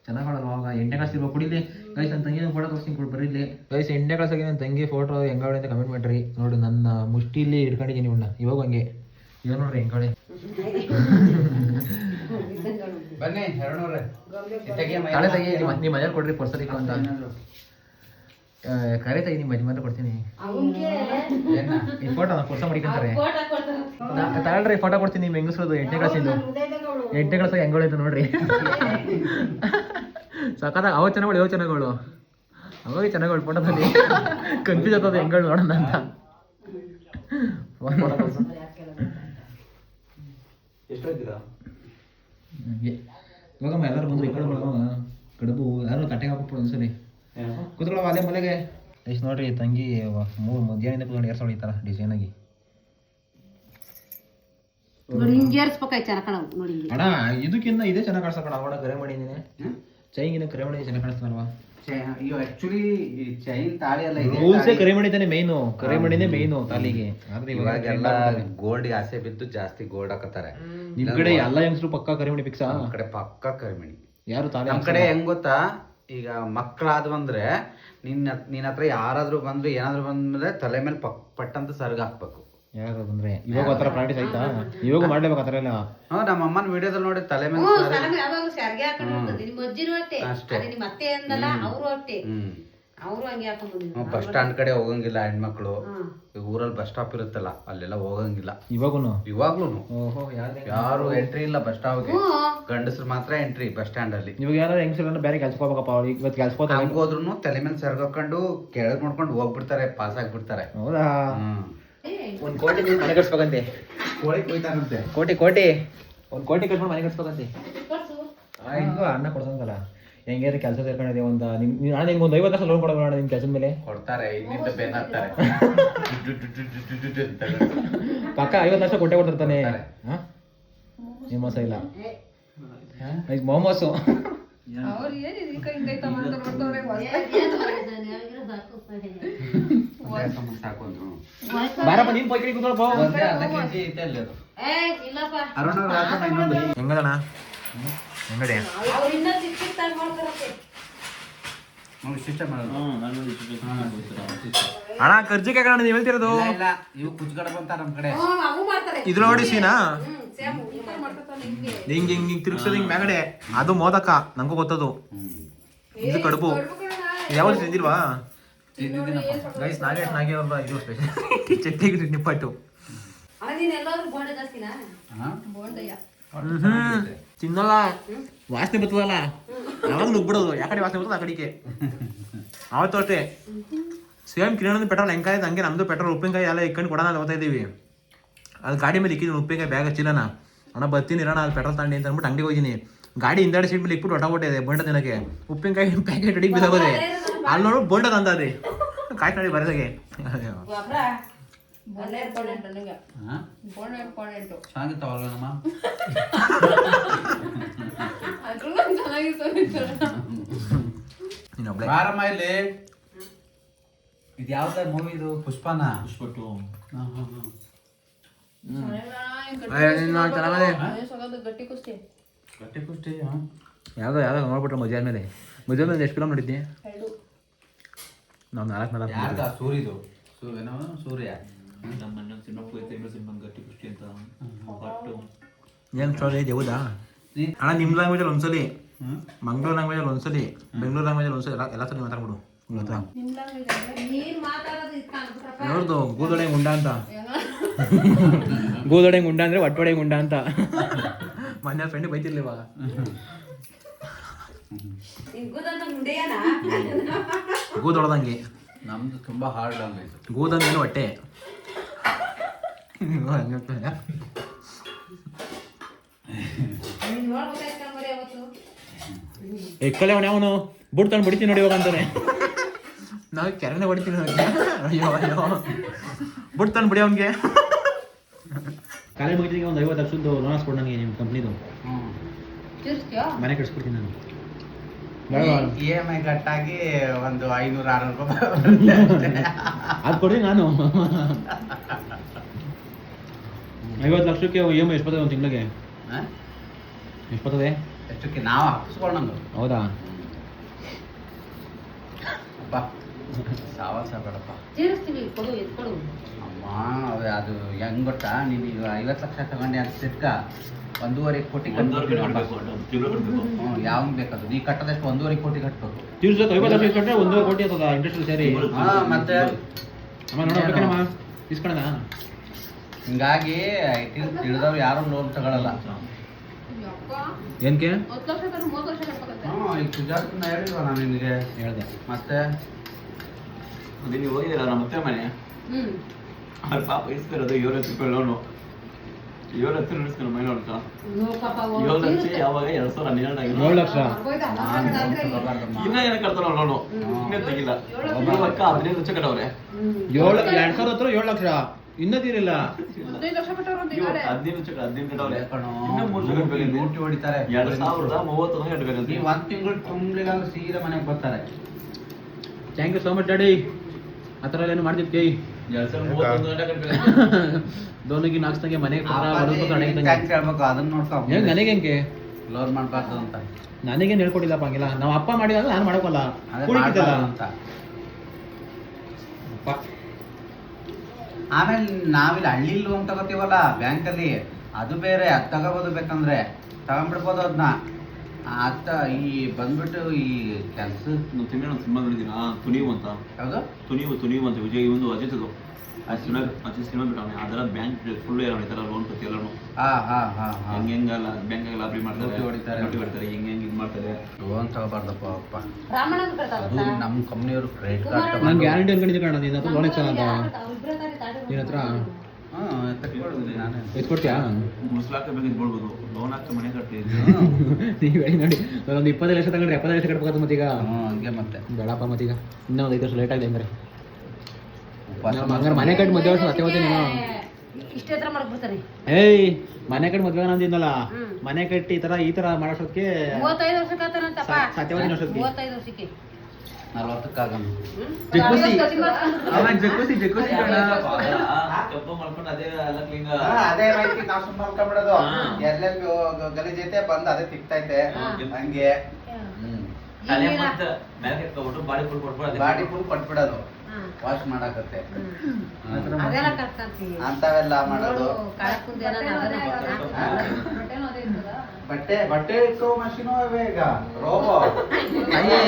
ಚೆನ್ನಾಗಲ್ವಾ ಅವಾಗ 8ನೇ ಕ್ಲಾಸ್ ಇರ್ಬೇಕು ಕುಡಿಲಿ ಗೈಸ್. ನನ್ನ ತಂಗಿ ಫೋಟೋ ತೋರಿಸ್ತೀನಿ ಕೊಡು ಬರೀಲಿ ಗೈಸ್. 8ನೇ ಕ್ಲಾಸಾಗಿ ನನ್ನ ತಂಗಿ ಫೋಟೋ ಹೆಂಗವಳೆ ಅಂತ ಕಮೆಂಟ್ ಮಾಡಿರಿ. ನೋಡಿ ನನ್ನ ಮುಷ್ಟಿಲಿ ಹಿಡ್ಕೊಂಡಿದ್ದೀನಿ ಇವನ್ನ ಇವಾಗ ಹಂಗೆ ಇವಾಗ ನೋಡ್ರಿ ಹೆಂಗವಳೆ. ಬನ್ನಿ ಎರಡ್ನೂರೇ ಕಳೆ ತೆಗಿ ನಿಮ್ಮ ಮನೇಲಿ ಕೊಡ್ರಿ ಪರ್ಸರಿಕ ಅಂತ ಕರೆ ತೆಗಿ ನಿಮ್ಮ ಯಜಮಾನ್ರು ಕೊಡ್ತೀನಿ. ಈ ಫೋಟೋ ಪರ್ಸ ಮಡಿಕೊಂತಾರೆ ತಗೊಳ್ರಿ ಫೋಟೋ ಕೊಡ್ತೀನಿ ನಿಮ್ಮ ಹೆಂಗಸ್ರದು 8ನೇ ಕ್ಲಾಸಿಂದು. 8ನೇ ಕ್ಲಾಸಾಗಿ ಹೆಂಗಳಿದ್ದು ನೋಡ್ರಿ ಸಖತ್ತಾಗಿ ಅವ ಚೆನ್ನಾಗಳು ಯಾವ ಚೆನ್ನಾಗಳು ಅವಾಗ ಚೆನ್ನಾಗಳು ಫೋಟೋದಲ್ಲಿ ಕನ್ಫ್ಯೂಸ್ ಆಗ್ತದೆ ಹೆಂಗಳು ನೋಡೋಣ ಅಂತ. ಇವಾಗಮ್ಮ ಎಲ್ಲರೂ ಬಂದ್ರು ಈ ಕಡೆ ಕಡುಬು ಯಾರು ತಟ್ಟೆಗೆ ಹಾಕ್ಬಿಟ್ಟು ಒಂದ್ಸಲಿ ಕೂತ್ಕೊಳ್ಳೋ ಅಲ್ಲೇ ಮನೆಗೆ. ಎಷ್ಟು ನೋಡ್ರಿ ತಂಗಿ ಮಧ್ಯಾಹ್ನದಿಂದ ಕೂತ್ಕೊಂಡು ಏರ್ಸೋಳು ಈ ಥರ ಡಿಸೈನ್ ಆಗಿ. ಅಣ್ಣ ಇದಕ್ಕಿಂತ ಇದೇ ಚೆನ್ನಾಗಿ ಕಾಣಿಸ್ತಾಕಣ ಅವಣ ಕರೆ ಮಾಡಿದ್ದೀನಿ ಚೈಗಿನ ಕರೆ ಮಾಡಿ ಚೆನ್ನಾಗಿ ಕಾಣಿಸ್ತಾನಲ್ವಾ. ಅಯ್ಯೋ ಆಕ್ಚುಲಿ ಚೈನ್ ತಾಳಿ ಎಲ್ಲ ರೂಲ್ಸೇ ಕರೆ ಮಾಡಿದ್ದಾನೆ ಮೇಯ್ನು. ಕರೆ ಮಾಡಿನೇ ಮೇಯ್ನು ತಾಲಿಗೆ. ಆದ್ರೆ ಇವಾಗೆಲ್ಲ ಗೋಲ್ಡ್ ಆಸೆ ಬಿದ್ದು ಜಾಸ್ತಿ ಗೋಲ್ಡ್ ಹಾಕತಾರೆ. ನಿಮ್ ಕಡೆ ಎಲ್ಲ ಹೆಂಗಸರು ಪಕ್ಕ ಕರೆ ಮಾಡಿ ಫಿಕ್ಸಾ? ನಮ್ ಕಡೆ ಪಕ್ಕ ಕರಿಮಣಿ. ಯಾರು ತಾಲಿ ನಮ್ ಕಡೆ ಹೆಂಗ್ ಗೊತ್ತಾ, ಈಗ ಮಕ್ಕಳಾದ್ವು ಅಂದ್ರೆ ನಿನ್ನ ಹತ್ರ ಯಾರಾದ್ರೂ ಬಂದ್ರು ಏನಾದ್ರು ಬಂದ್ರೆ ತಲೆ ಮೇಲೆ ಪಟ್ಟಂತ ಸರ್ಗ ಹಾಕ್ಬೇಕು. ಯಾರು ಬಂದ್ರೆ ಇವಾಗ ಆತರ ಪ್ರಾಕ್ಟೀಸ್ ಆಯ್ತಾ? ಇವಾಗ ಮಾಡ್ಲೇಬೇಕು ಆತರ ಎಲ್ಲ. ನಮ್ಮ ಅಮ್ಮನ ವಿಡಿಯೋದಲ್ಲಿ ನೋಡಿ ತಲೆ ಮೇಲೆ ಬಸ್ ಸ್ಟ್ಯಾಂಡ್ ಕಡೆ ಹೋಗಂಗಿಲ್ಲ ಹೆಣ್ಮಕ್ಳು. ಊರಲ್ಲಿ ಬಸ್ ಸ್ಟಾಪ್ ಇರುತ್ತಲ್ಲ ಅಲ್ಲೆಲ್ಲ ಹೋಗಂಗಿಲ್ಲ ಇವಾಗ್ಲೂ. ಯಾರು ಎಂಟ್ರಿ ಇಲ್ಲ ಬಸ್ ಸ್ಟಾಪ್ಗೆ, ಗಂಡಸ್ರು ಮಾತ್ರ ಎಂಟ್ರಿ ಬಸ್ ಸ್ಟ್ಯಾಂಡ್ ಅಲ್ಲಿ. ಇವಾಗ ಯಾರು ಹೆಂಗಸರು ಬೇರೆ ಕೆಲ್ಸಕ್ಕೆ ಹೋಗ್ಬೇಕಪ್ಪ, ಇವತ್ತು ಕೆಲ್ಸಕ್ಕೆ ಹೋದ್ರು ತಲೆ ಮೇಲೆ ಸರ್ಗ ಹಾಕೊಂಡು ಕೆಳಗ್ ನೋಡ್ಕೊಂಡು ಹೋಗ್ಬಿಡ್ತಾರೆ, ಪಾಸ್ ಆಗ್ಬಿಡ್ತಾರೆ. ಹೌದಾ? ಒಂದ್ ಕೋಟಿ ಮನೆ ಕಟ್ಸ್ಬೇಕಂತೆ. ಕೋಳಿ ಕೊಯ್ತಾರಂತೆ. ಕೋಟಿ ಒಂದ್ ಕೋಟಿ ಕಟ್ಕೊಂಡು ಮನೆ ಕಟ್ಸ್ಬೇಕಂತೆ. ಹಿಂಗೂ ಅಣ್ಣ ಕೊಡ್ಸಂಗಲ್ಲ ಹೆಂಗಾದ್ರೆ ಕೆಲಸ ಸೇರ್ಕೊಂಡಿದೆ ಒಂದು ನಾನು ಹಿಂಗೆ ಒಂದು 50 ಲಕ್ಷ ಲೋನ್ ಕೊಡೋಣ ನಿಮ್ಮ ಕೆಲಸದ ಮೇಲೆ ಕೊಡ್ತಾರೆ. ಇಲ್ಲಿಂದ ಬೆನ್ ಹಾಕ್ತಾರೆ ಪಕ್ಕ 50 ಲಕ್ಷ ಕೊಟ್ಟೆ ಕೊಡ್ತಿರ್ತಾನೆ. ನಿಮ್ಮ ಮೋಸ ಇಲ್ಲ ಮೊಮೋಸು. ಬಾರಪ್ಪ ನೀನ್ ಪೈಕಿ ಕೂತ್ಕೊಳ್ಳಪ್ಪ. ಹೆಂಗದಣ್ಣ ಹೆಂಗಡೆ ಅಣ್ಣ ಕರ್ಜಿಕಾಯಿ ಕಣ ನೀವು ಹೇಳ್ತಿರೋದು? ಇವು ಕುಚ್ಕಡೆ ಬಂತಾರ ನಮ್ ಕಡೆ. ಇದ್ರ ನೋಡಿ ಸೀನಾ ಹಿಂಗ್ ಹಿಂಗ್ ಹಿಂಗ್ ತಿರುಗ್ಸೋದು ಹಿಂಗ್ ಮ್ಯಾಗಡೆ ಅದು ಮೋದಕ ನಂಗೂ ಗೊತ್ತದು. ಇದು ಕಡುಬು ಯಾವಾಗ ತಿಂದಿಲ್ವಾ ಗೈಸ್? ನಾಗೇ ಅವ್ರ ಇದು ಸ್ಪೆಷಲ್ ಚಟ್ನಿಗೆ ನಿಪ್ಪಟ್ಟು ತಿನ್ನಲ್ಲ, ವಾಸನೆ ಬರ್ತದಲ್ಲ ಯಾವಾಗ ನುಗ್ಬಿಡೋದು. ಯಾಕಡೆ ವಾಸನೆ ಬರ್ತದೆ ಆ ಕಡೆಗೆ. ಅವತ್ತು ಅಷ್ಟೇ ಸೇಮ್ ಕಿರಣದ ಪೆಟ್ರೋಲ್ ಹೆಂಗಾಯ್ತು ಹಂಗೆ ನಮ್ದು ಪೆಟ್ರೋಲ್ ಉಪ್ಪಿನಕಾಯಿ ಎಲ್ಲ ಇಕ್ಕೊಂಡು ಕೊಡೋಣ ಹೋಗ್ತಾ ಇದ್ದೀವಿ. ಅದು ಗಾಡಿ ಮೇಲೆ ಇಕ್ಕಿದ್ದೀನಿ ಉಪ್ಪಿನಕಾಯಿ ಬ್ಯಾಗ್ ಹಚ್ಚಿಲ್ಲನ. ಅಣ್ಣ ಬರ್ತೀನಿ ಇರೋಣ ಅಲ್ಲಿ ಪೆಟ್ರೋಲ್ ತಗೊಂಡು ಅಂತ ಅಂದ್ಬಿಟ್ಟು ಅಂಗಡಿಗೆ ಹೋಗಿದ್ದೀನಿ. ಗಾಡಿ ಹಿಂದಾಡಿ ಸೀಟ್ ಮೇಲೆ ಇಕ್ಬಿಟ್ಟು ಹೊಟ್ಟೆ ಬೋಂಡ ತಿನ್ನಕ್ಕೆ ಉಪ್ಪಿನಕಾಯಿ ಪ್ಯಾಕೆಟ್ ಅಡಿಗೆ ಬಿದ್ದೋಗೋದೆ. ಅಲ್ಲಿ ನೋಡು ಬೋಂಡ ತಂದದೆ ಕಾಯಿ ನೋಡಿ ಬರೋದಾಗೆ. ಇದು ಯಾವ್ದ ಮೂವಿ ಇದು? ಪುಷ್ಪನ ಗಟ್ಟಿ ಕುಸ್ತಿ ಯಾವ್ದೋ ನೋಡ್ಬಿಟ್ರೆ ಮದುವೆ ಆದ್ಮೇಲೆ ಎಷ್ಟು ಫಿಲಮ್ ನೋಡಿದ್ದೆ ನಾವು? 4 ಸೂರ್ಯದು ಸೂರ್ಯ ಏನು ಸ್ಟೋರಿ ದೇವುದಾ ಅಣ್ಣ? ನಿಮ್ಮ ಲ್ಯಾಂಗ್ವೇಜಲ್ಲಿ ಒಂದ್ಸಲಿ, ಮಂಗ್ಳೂರ್ ಲ್ಯಾಂಗ್ವೇಜಲ್ಲಿ ಒಂದ್ಸಲಿ, ಬೆಂಗಳೂರು ಲ್ಯಾಂಗ್ವೇಜಲ್ಲಿ ಒಂದ್ಸಲಿ ಎಲ್ಲ ಸಲ ಮಾತಾಡ್ಬಿಡು. ನೋಡ್ದು ಗೂದೊಡೆ ಗುಂಡ ಅಂತ. ಗೂದೊಡೆ ಗುಂಡ ಅಂದ್ರೆ ಒಟ್ಟೊಡೆ ಗುಂಡ ಅಂತ. ಮೊನ್ನೆ ಫ್ರೆಂಡ್ ಬೈತಿರ್ಲಿ ಇವಾಗ. ಗೂದೊಳದಂಗೆ ನಮ್ದು ತುಂಬಾ ಹಾರ್ಡ್ ಲ್ಯಾಂಗ್ವೇಜ್. ಗೂದಂಗೇನು ಹೊಟ್ಟೆ ಎಕ್ಕಲೆ ಅವನು ಬುಡ್ ತಂದು ಬಿಡ್ತೀನಿ ನೋಡಿ ಇವಾಗ ಅಂತಾನೆ. ನಾವು ಕೆರೆನೆ ಹೊಡಿತೀನಿ. ಅಯ್ಯೋ ಬುಡ್ ತಂದು ಬಿಡಿ ಅವನಿಗೆ. ಕಾಲೇಜ್ ಮುಗಿತಿಗೆ ಒಂದು 50 ಲಕ್ಷದ್ದು ಲೋನ್ ಹಾಕ್ಸ್ಕೊಡು ನನಗೆ ನಿಮ್ಮ ಕಂಪ್ನಿದು. ಮನೆ ಕಟ್ಸ್ಕೊಡ್ತೀನಿ ನಾನು. EMI ಕಟ್ಟಾಗಿ ಒಂದು 500-600 ರೂಪಾಯಿ ಅದು ಕೊಡ್ತೀನಿ ನಾನು. 50 ಲಕ್ಷಕ್ಕೆ EMI ಎಷ್ಟು ಬರ್ತದೆ ಒಂದು ತಿಂಗಳಿಗೆ? ಎಷ್ಟು ಬರ್ತದೆ? ಎಷ್ಟಕ್ಕೆ ನಾವು ಹಾಕಿಸ್ಕೊಂಡಂಗ ಹೌದಾ ಅಪ್ಪ ಸಾವಾಸ ಬೇಡಪ್ಪ ತೀರಿಸ್ತೀವಿ ಕೊಡು ಎತ್ಕೊಡು ಅಮ್ಮ ಅದು ಹೆಂಗ್ ಗೊತ್ತಾ ನೀನು ಈಗ 50 ಲಕ್ಷ ತಗೊಂಡೆ ಅಂತ ಸಿಕ್ಕ 1.5 ಕೋಟಿ ಯಾವ್ ಬೇಕದು ನೀ ಕಟ್ಟದಷ್ಟು 1.5 ಕೋಟಿ ಕಟ್ಬೇಕು ತೀರ್ಸೋಕೆ 50 ಲಕ್ಷ ಕಟ್ಟರೆ 1.5 ಕೋಟಿ ಆಗ್ತದ ಇಂಟ್ರೆಸ್ಟ್ ಸೇರಿ ಮತ್ತೆ ಅಮ್ಮ ನೋಡಬೇಕೇನಮ್ಮ ಇಸ್ಕೊಳ್ಳೋಣ ಹಿಂಗಾಗಿ ತಿಳಿದವ್ರು ಯಾರು ಲೋನ್ ತಗೊಳಲ್ಲ ಏನಕ್ಕೆ 10 ಲಕ್ಷ ತರ 30 ವರ್ಷ ಕಟ್ಬೇಕಂತೆ ಈಗ ಸುಜಾತನ ಹೇಳಿಲ್ವ ನಾನು ನಿನಗೆ ಹೇಳ್ದೆ ಮತ್ತೆ ಅದೇ ನೀವು ಹೋಗಿದ್ದೀರ ನಮ್ಮ ಮತ್ತೆ ಮನೆ ಅವ್ರ ಪಾಪ ಇಸ್ತಿರೋದು 7 ರೂಪಾಯಿ ಲೋನು 7 ಲಕ್ಷ ನಡೆಸ್ಕೊಂಡು ಮೈ ನೋಡ್ತಾ ನೋ ಪಾಪ 7 ಲಕ್ಷ ಯಾವಾಗ 2012 7 ಲಕ್ಷ ಇನ್ನ ಏನಕ್ಕೆ ಕಟ್ತಾರ ಲೋನು ಇನ್ನೇ ತೆಗಿಲ್ಲ ಅಕ್ಕ 15 ಲಕ್ಷ ಕಟ್ಟವ್ರೆ 2000 7 ಲಕ್ಷ ಇನ್ನೂ ತೀರಿಲ್ಲ 15 ಲಕ್ಷ ಕಟ್ಟೋರು ಅಂತ ಇವ್ರು ಇದ್ದಾರೆ 15 ಲಕ್ಷ 15 ಕಟ್ಟವ್ರೆ ಕಣೋ, ಇನ್ನ 3 ಲಕ್ಷ ಕಟ್ಟಬೇಕು ಲೂಟಿ ಹೊಡಿತಾರೆ 2030 ಕಟ್ಟಬೇಕಂತ ನೀವು 1 ತಿಂಗಳು ತುಂಬ್ಲಿಗಂಗ ಸೀದಾ ಮನೆಗೆ ಬರ್ತಾರೆ thank you so much daddy ಆ ಥರ ಏನು ಮಾಡ್ತಿದ್ದೆ 2031 ಗಂಟೆ ಕಟ್ಟಬೇಕು ದೋನಿಗೆ ನಾಕ್ಸ್ದಂಗೆ ಮನೆಗೆ ಟ್ಯಾಕ್ಸ್ ಹೇಳ್ಬೇಕು ಅದನ್ನ ನೋಡ್ಕೊ ಹೆಂಗೆ ನನಗೆ ಹೆಂಗೆ ಲೋನ್ ಮಾಡ್ಬಾರ್ದು ಅಂತ ನನಗೇನು ಹೇಳ್ಕೊಟ್ಟಿಲ್ಲಪ್ಪ ಹಂಗಿಲ್ಲ ನಾವು ಅಪ್ಪ ಮಾಡಿದಾಗ ನಾನು ಮಾಡೋಕ್ಕಲ್ಲ ಅದೇ ಕುಡಿಕಿದ್ದಲ್ಲ ಮಾಡ್ಬಾರ್ದು ಅಂತ ಆಮೇಲೆ ನಾವಿಲ್ಲಿ ಹಳ್ಳಿ ಲೋನ್ ತಗೋತೀವಲ್ಲ ಬ್ಯಾಂಕಲ್ಲಿ ಅದು ಬೇರೆ ಅದು ತಗೋಬೋದು ಬೇಕಂದ್ರೆ ತಗೊಂಡ್ಬಿಡ್ಬೋದು ಅದನ್ನ ಅತ್ತ ಈ ಬಂದ್ಬಿಟ್ಟು ಈ ಕೆಲ್ಸ ನಾವು ತಿಂಗಳ ಒಂದು ಸಿನಿಮಾ ನೋಡಿದ್ದೀನ ತುನಿವು ಅಂತ ಯಾವುದು ತುನಿವು ಅಂತ ವಿಜಯ್ ಒಂದು ಅಜಿತದು ಅಜಿತ್ ಸಿನಿಮಾ ಬಿಟ್ಟವನೆ ಅದರ ಬ್ಯಾಂಕ್ ಫುಲ್ ಎಲ್ಲ ಹೊಡಿತಾರೆ ಲೋನ್ ಪ್ರತಿ ಎಲ್ಲರೂ ಹಾ ಹಾ ಹಾ ಹಾ ಹೆಂಗೆಲ್ಲ ಬ್ಯಾಂಕಾಗ ಲಾಬರಿ ಮಾಡ್ತಾರೆ ಲೂಟಿ ಹೊಡಿತಾರೆ. ಲೂಟಿ ಹೊಡಿತಾರೆ ಹೆಂಗೆ ಇದು ಮಾಡ್ತಾರೆ ಲೋನ್ ತಗೋಬಾರ್ದಪ್ಪ ಅಪ್ಪ ಬ್ರಾಹ್ಮಣ ಅದು ಕಟ್ತಾರ ನಮ್ಮ ಕಂಪ್ನಿಯವರು ಕ್ರೆಡಿಟ್ ಕುಮಾರ ಕಾರ್ಡ್ ನಾನು ತಗೊಂಡು ಗ್ಯಾರಂಟಿ ಅನ್ಕೊಂಡಿದ್ದೆ ಕಣ ನಿನ್ನ ಹತ್ರ ಲೋನ್ ಇರ್ತಾನ ಅಂತ ನಿನ್ನ ಹತ್ರ ತಗೊಳ್ಬೋದು ನಾನೇ ಎತ್ಕೊಡ್ತೀಯಾ ಮುಸ್ಲಾಕಬೇಕು ಇದ್ಬಿಡ್ಬೋದು ಲೋನ್ ಹಾಕಿ ಮನೆ ಕಟ್ಟಿದ್ವಿ ನೀವು ಹೇಳಿ ನೋಡಿ ಒಂದು 20 ಲಕ್ಷ ತಗೊಂಡ್ರೆ 70 ಲಕ್ಷ ಕಟ್ಬೇಕಾದ ಮತ್ತೀಗ ಹಂಗೆ ಮತ್ತೆ ಬೇಡಪ್ಪ ಮತ್ತೀಗ ಇನ್ನೂ ಒಂದು 5 ವರ್ಷ ಲೇಟ್ ಆಗಿದೆ ಅಂದ್ರೆ ಉಪವಾಸ ಹಂಗಾರೆ ಮನೆ ಕಟ್ಟಿ ಮದುವೆ ವರ್ಷ ಸತ್ಯ ಹೋಗ್ತೀನಿ ನೀನು ಇಷ್ಟೇ ಹತ್ರ ಮಾಡ್ಬಿಡ್ತಾನೆ ಏಯ್ ಮನೆ ಕಟ್ಟಿ ಮದುವೆ ಅಂದಿದ್ದಲ್ಲ ಹ್ಮ್. ಮನೆ ಕಟ್ಟಿ ಈ ತರ ಮಾಡೋಷ್ಟೊತ್ತಿಗೆ 35 ವರ್ಷಕ್ಕೆ ಆತಾನಂತಪ್ಪ ಸತ್ಯವಾದಿ ವರ್ಷಕ್ಕೆ 35 ವರ್ಷಕ್ಕೆ 40ಕ್ಕಾಗಲ್ಲ ಜಗ್ಗುಸಿ. ಕಸಿ ಮಾಡ್ಕೊಂಡು ಅವ ಜಗ್ಗುಸಿ ಕಣ ಕಬ್ಬ ಮಾಡ್ಕೊಂಡು ಅದೇ ಎಲ್ಲ ಕ್ಲೀನ್ ಅದೇ ರೀತಿ ನಾವು ಸುಮ್ಮನೆ ಮಾಡ್ಕೊಂಡ್ಬಿಡೋದು ಹಾ. ಎಲ್ಲೆಲ್ಲಿ ಗಲೀಜೈತೆ ಬಂದು ಅದೇ ತಿಕ್ತೈತೆ ಹಾ. ಹಂಗೆ ತಲೆ ಏನಿಲ್ಲ. ಮತ್ತೆ ಮೇಲೆ ಕೆತ್ಕೊಬಿಟ್ಟು ಬಾಡಿ ಫುಲ್ ಕೊಟ್ಬಿಡು ಬಾಡಿ ಫುಲ್ ಕೊಟ್ಬಿಡೋದು ಹಾ. ವಾಶ್ ಮಾಡಾಕತ್ತೆ ಅದೆಲ್ಲ ಕಟ್ಕೊಂತೀವಿ ಅಂತವೆಲ್ಲ ಮಾಡೋದು ಬಟ್ಟೆ ಇಕ್ಕೋ ಮಷೀನು ಇವೆ ಈಗ ರೋಬೋ ಅಯ್ಯೇ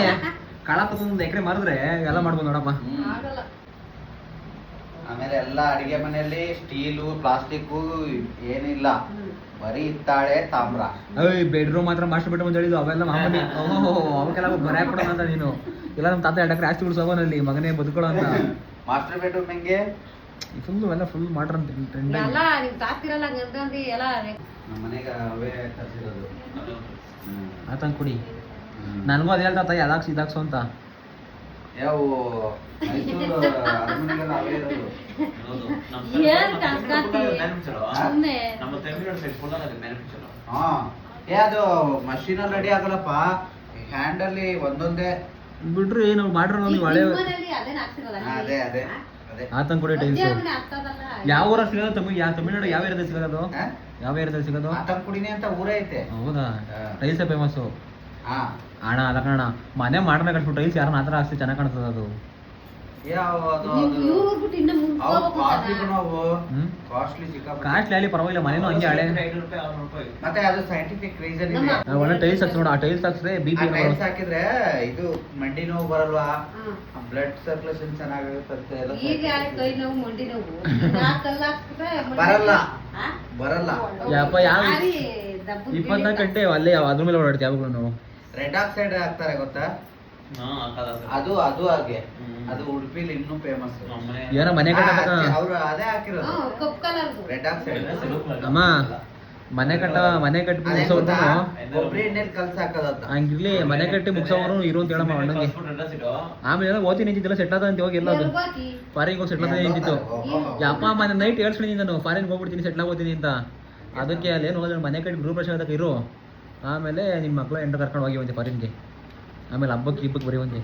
ಕಳ ತಗೊಂಡ್ ಎಕರೆ ಮಾರಿದ್ರೆ ಎಲ್ಲ ಮಾಡ್ಬೋದು ನೋಡಪ್ಪ ಆಗಲ್ಲ ಆಮೇಲೆ ಎಲ್ಲ ಅಡಿಗೆ ಮನೆಯಲ್ಲಿ ಸ್ಟೀಲು ಪ್ಲಾಸ್ಟಿಕ್ ಏನಿಲ್ಲ ಬರೀ ಹಿತ್ತಾಳೆ ತಾಮ್ರ ಅಯ್ಯ ಬೆಡ್ರೂಮ್ ಮಾತ್ರ ಮಾಸ್ಟರ್ ಬೆಡ್ರೂಮ್ ಅಂತ ಹೇಳಿದ್ದು ಅವೆಲ್ಲ ಮಾಮೂಲಿ ಅವಕ್ಕೆಲ್ಲ ಬರ ಕೊಡೋಣ ಅಂತ ನೀನು ಇಲ್ಲ ನಮ್ಮ ತಾತ 2 ಎಕರೆ ಆಸ್ತಿ ಉಳಿಸೋನಲ್ಲಿ ಮಗನೇ ಬದುಕೊಳ್ಳೋ ಅಂತ ಮಾಸ್ಟರ್ ಬೆಡ್ರೂಮ್ ಹೆಂಗೆ ಫುಲ್ ಮಾಡ್ರ ಟ್ರೆಂಡ್ ಎಲ್ಲ ನಿಮ್ ತಾತಿರಲ್ಲ ಗಂಧಂದಿ ಎಲ್ಲ ನಮ್ಮ ಮನೆಗೆ ಅವೇ ತರಿಸಿರೋದು ಆತಂಗ್ ಕುಡಿ ನನಗೂ ಅದೇ ಹೇಳ್ತಾ ತಾಯಿ ಅದಾಕ್ಸು ಇದಾಕ್ಸು ಅಂತ ಯಾವ ಮೈಸೂರು ಅರಮನೆಗೆಲ್ಲ ಅವೇ ಇರೋದು ಏನ್ ಕರ್ಕೊಂತಿ? ಸುಮ್ನೆ ನಮ್ಮ ತಮಿಳ್ನಾಡು ಸೈಡ್ ಫುಲ್ ಆಗಿದೆ ಮ್ಯಾನುಫ್ಯಾಕ್ಚರ್ ಹಾ ಅದು ಮಷೀನಲ್ಲಿ ರೆಡಿ ಆಗಲ್ಲಪ್ಪ ಹ್ಯಾಂಡ್ ಅಲ್ಲಿ ಒಂದೊಂದೇ ಬಿಡ್ರಿ ನಾವು ಮಾಡ್ರ ನೀವು ಹಳೆ ನಿಮ್ಮನೇಲಿ ಅದೇನ್ ಆಗ್ತಿರಲ್ಲ ಅದೇ ಅದೇ ಅದೇ ಆತಂಗ್ ಕುಡಿ ಟೈಲ್ಸ್ ಅದೇ ಆಗ್ತದಲ್ಲ ಯಾವ ಊರ ಸಿಗೋದು ತಮಿಳ್ನಾಡು ಯಾವ ಏರಿಯಾದಲ್ಲಿ ಸಿಗೋದು ಹಾ? ಯಾವ ಏರಿಯಾದಲ್ಲಿ ಸಿಗೋದು ಆತಂಕುಡಿನೇ ಅಂತ ಊರೇ ಐತೆ ಹೌದಾ ಹಾ. ಟೈಲ್ಸೇ ಫೇಮಸ್ಸು ಹಾ ಅಣ್ಣ ಅಲ್ಲ ಕಣ ಮನೆ ಮಾಡ್ರೆ ಕಟ್ಬಿಟ್ಟು ಟೈಲ್ಸ್ ಯಾರನ್ನ ಆ ಥರ ಅಷ್ಟೇ ಚೆನ್ನಾಗಿ ಕಾಣ್ತದೆ ಅದು ಯಾವ ಅದು ಇವ್ರು ಬಿಟ್ಟು ಇನ್ನ ಮುಂದೆ ಅವು ಹೋಗ್ಬೇಕು ಕಾಸ್ಟ್ಲಿ ಅಂತ. ಅವು ಹ್ಮ್ ಕಾಸ್ಟ್ಲಿ ಸಿಕ್ಕಾಪಟ್ಟೆ. ಕಾಸ್ಟ್ಲಿ ಅಲ್ಲಿ ಪರವಾಗಿಲ್ಲ ಮನೇನು ಹಂಗೆ ಹಳೆ 500 ರೂಪಾಯಿ 600 ರೂಪಾಯಿ ಮತ್ತೆ ಅದು ಸೈಂಟಿಫಿಕ್ ರೀಸನ್ ಇದೆ ನಮ್ಮ- ಒಳ್ಳೆ ಟೈಲ್ಸ್ ಹಾಕ್ಸ್ ನೋಡು ಆ ಟೈಲ್ಸ್ ಹಾಕ್ಸ್ರೆ ಬಿ ಪಿ ಟೈಲ್ಸ್ ಹಾಕಿದ್ರೆ ಇದು ಮಂಡಿ ನೋವು ಬರಲ್ವಾ ಹ್ಮ್. ಬ್ಲಡ್ ಸರ್ಕ್ಯುಲೇಷನ್ ಚೆನ್ನಾಗಿರುತ್ತೆ ಎಲ್ಲ ಈಗ ಯಾರೇ ಕೈ ನೋವು ಮಂಡಿ ನೋವು ನಾಲ್ಕಲ್ಲ ಹಾಕ್ಬಿಟ್ರೆ ಮಂಡಿ ಬರಲ್ಲ. ಹಾ? ಬರಲ್ಲ ಯಪ್ಪ ಯಾವ ಭಾರಿ ದಬ್ಬು 24 ಗಂಟೆ ಅಲ್ಲೇ ಅದ್ರ ಮೇಲೆ ಓಡಾಡ್ತೀವಿ ಯಾವಾಗಲೂ ನಾವು ರೆಡ್ ಆಕ್ಸೈಡ್ ಹಾಕ್ತಾರೆ ಗೊತ್ತಾ ಹಾ ಹಾಕಲ್ಲ ಅದು ಹಾಗೆ ಹ್ಮ್. ಅದು ಉಡುಪಿಲಿ ಇನ್ನೂ ಫೇಮಸ್ ನಮ್ಮ ಮನೆ ಏನೋ ಮನೆ ಕಟ್ಟಬೇಕ ಅವ್ರು ಅದೇ ಹಾಕಿರೋದು ಹ್ಮ್, ಕಪ್ಪು ಕಲರ್ದು ರೆಡ್ ಆಕ್ಸೈಡ್ ಅಮ್ಮ ಮನೆ ಕಟ್ಟಿ ಅದೇ ಮುಗಿಸೋರು ಗೊತ್ತಾ ಕೊಬ್ಬರಿ ಎಣ್ಣೆಲಿ ಕಲ್ಸ್ ಹಾಕೋದಂತ ಹಂಗಿರ್ಲಿ ಮನೆ ಕಟ್ಟಿ ಮುಗಿಸೋರು ಇರು ಅಂತ ಹೇಳಮ್ಮ ಅಣ್ಣಂಗೆ ಆಮೇಲೆ ಓದಿ ನಿಂತಿದ್ದೆಲ್ಲ ಸೆಟ್ ಆದ ಅಂತ ಹೋಗಿ ಎಲ್ಲ ಅದು ಎಲ್ಗೋತಿ? ಫಾರಿನ್ಗೆ ಹೋಗಿ ಸೆಟ್ಲ್ ಆದ ನಿಂತಿತ್ತು ಯಪ್ಪ ಮನೆ ನೈಟ್ ಹೇಳ್ಸ್ಕೊಂಡಿದ್ದೀನಿ ನಾನು ಫಾರಿನ್ಗೆ ಹೋಗ್ಬಿಡ್ತೀನಿ ಸೆಟ್ಲ್ ಆಗೋತೀನಿ ಅಂತ ಅದಕ್ಕೆ ಅಲ್ಲೇನು ಹೋದ್ರೆ ಮನೆ ಕಟ್ಟಿ ಗೃಹ ಪ್ರವೇಶ ಅದಕ್ಕೆ ಇರು ಆಮೇಲೆ ನಿಮ್ಮ ಮಕ್ಕಳು ಎಂಟು ಕರ್ಕೊಂಡು ಹೋಗಿ ಒಂದೆ ಫಾರಿನ್ಗೆ ಆಮೇಲೆ ಹಬ್ಬಕ್ಕೆ ಬರೀವಂತೆ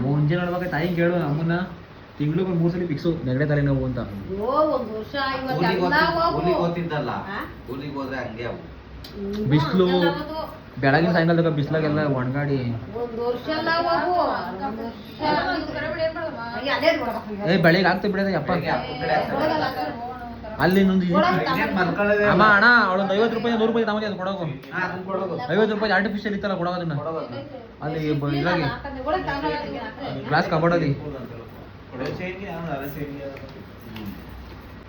ಮುಂಜೆ ನೋಡ್ಬೇಕು ತಾಯಿ ಕೇಳು ಅಮ್ಮನ್ನ ತಿಂಗ್ಳಿಗೆ 3 ಸಲ ಫಿಕ್ಸು ನೆಗಡೆ ತಲೆ ನೋವು ಅಂತ ಓ, ಒಂದ್ ವರ್ಷ ಇವತ್ತೆಲ್ಲ ಹೋಗು. ಕೂಲಿಗೆ ಓದ್ತಿದ್ದಲ್ಲ ಹಾ? ಕೂಲಿಗೆ ಹೋದ್ರೆ ಹಂಗೆ ಅವು ಹ್ಮ್, ಬಿಸ್ಲು. ಅದೆಲ್ಲ ಹೋದು. ಬೆಳಗಿನ ಸಾಯಂಕಾಲದಾಗ ಬಿಸಿಲಾಗೆಲ್ಲ ಒಣಗಾಡಿ ಒಂದ್ ವರ್ಷ ಅಲ್ಲ ಬಾಬು, ಒಂದ್ ವರ್ಷ ಅದೇ ನೋಡ್ಬೇಕು. ಬೆಳಿಗ್ಗೆ ಆಗ್ತದೆ ಬಿಡೋದು ಯಪ್ಪ. ಅಲ್ಲಿ ಇನ್ನೊಂದು ಅಮ್ಮ ಅಣ್ಣ ಅವಳೊಂದು 50 ರೂಪಾಯಿ 100 ರೂಪಾಯಿ ತಗೊಂಡಿ ಅದು ಕೊಡೋಗು. 50 ರೂಪಾಯಿ ಆರ್ಟಿಫಿಷಿಯಲ್ ಇತ್ತಲ್ಲ ಕೊಡೋದನ್ನ ಅಲ್ಲಿ ಇದ್ರಾಗಿ ಗ್ಲಾಸ್ ಕಬೋರ್ಡಲ್ಲಿ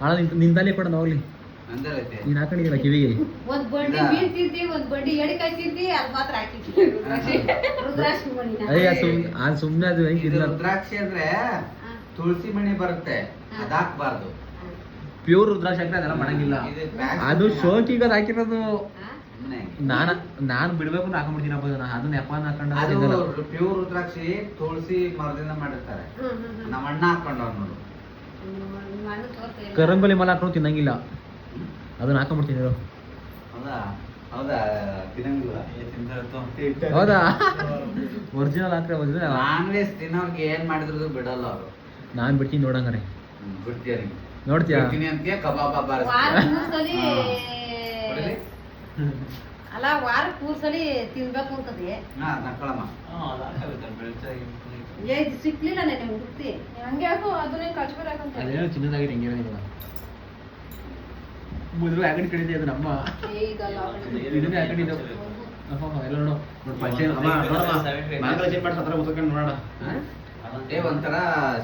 ಅಣ್ಣ ನಿಂತಲ್ಲಿ ಕೊಡೋದು ಹೋಗ್ಲಿ. ನೀನ್ ಹಾಕೊಂಡಿಲ್ಲ ಕಿವಿಗೆ. ಒಂದ್ ಬಂಡಿ ಮೀನ್ ತಿಂತಿ, ಒಂದ್ ಬಂಡಿ ಎಡಿಕಾಯಿ ತಿಂತಿ, ಅದ್ ಮಾತ್ರ ಹಾಕಿದ್ವಿ ರುದ್ರಾಕ್ಷಿ ಮಣಿನ. ಅದು ಸುಮ್ಮನೆ ಅದು ಹೆಂಗಿಲ್ಲ. ರುದ್ರಾಕ್ಷಿ ಅಂದ್ರೆ ತುಳಸಿ ಮಣಿ ಬರುತ್ತೆ, ಅದಾಕ್ಬಾರ್ದು. ಪ್ಯೂರ್ ರುದ್ರಾಕ್ಷಿ ಹಾಕಿದ್ರೆ ಅದೆಲ್ಲ ಮಾಡಂಗಿಲ್ಲ. ಅದು ಶೋಕಿಗೆ ಅದು ಹಾಕಿರೋದು. ನಾನು ಬಿಡ್ಬೇಕು ಅಂತ ಹಾಕೊಂಡ್ಬಿಡ್ತೀನಿ ಅದು ನೆಪಾನ ಹಾಕೊಂಡು. ಪ್ಯೂರ್ ರುದ್ರಾಕ್ಷಿ ತುಳಸಿ ಮರದಿಂದ ಮಾಡಿರ್ತಾರೆ. ನಮ್ಮ ಅಣ್ಣ ಹಾಕೊಂಡವ್ ನೋಡು. ಕರಂಬಲಿ ಮಲ ಹಾಕೊಂಡು ತಿನ್ನಂಗಿಲ್ಲ, ಅದನ್ನ ಹಾಕೊಂಡ್ಬಿಡ್ತೀನಿ. ಹೌದಾ ಹೌದಾ ತಿನ್ನಂಗಿಲ್ಲ. ಹೌದಾ ಒರಿಜಿನಲ್ ಹಾಕ್ರೆ ಒರಿಜಿನಲ್. ನಾನ್ ವೆಜ್ ತಿನ್ನೋರ್ಗೆ ಏನ್ ಮಾಡಿದ್ರು ಬಿಡಲ್ಲ ಅವರು. ನಾನ್ ಬಿಡ್ತೀನಿ ನೋಡಂಗಾರೆ. ಬಿಡ್ತೀಯ ನೋಡ್ತೀಯ ಅಂತ ಕಬಾಬ ಅಲ್ಲ ವಾರಕ್ಕೆ 3 ಸಲ ತಿನ್ಬೇಕು ಅಂತದೆ. ಸಿಕ್ಲಿಲ್ಲ ನೆನೆ ಹುಡುಕ್ತಿ ಹಂಗೆ ಹಾಕು. ಅದನ್ನೇ ಕಚ್ಬರ್ ಹಾಕಂತ ಅದೇನೋ ಚಿನ್ನದಾಗಿದೆ ಹೆಂಗೆ ಇವಾಗ ಮೊದಲು ಯಾಕಡೆ ಕಡಿದೆ ಅದು ನಮ್ಮ ಇದನ್ನೇ ಯಾಕಡಿದ್ದು ಎಲ್ಲ ನೋಡು ನೋಡೋಣ. ಒಂಥರ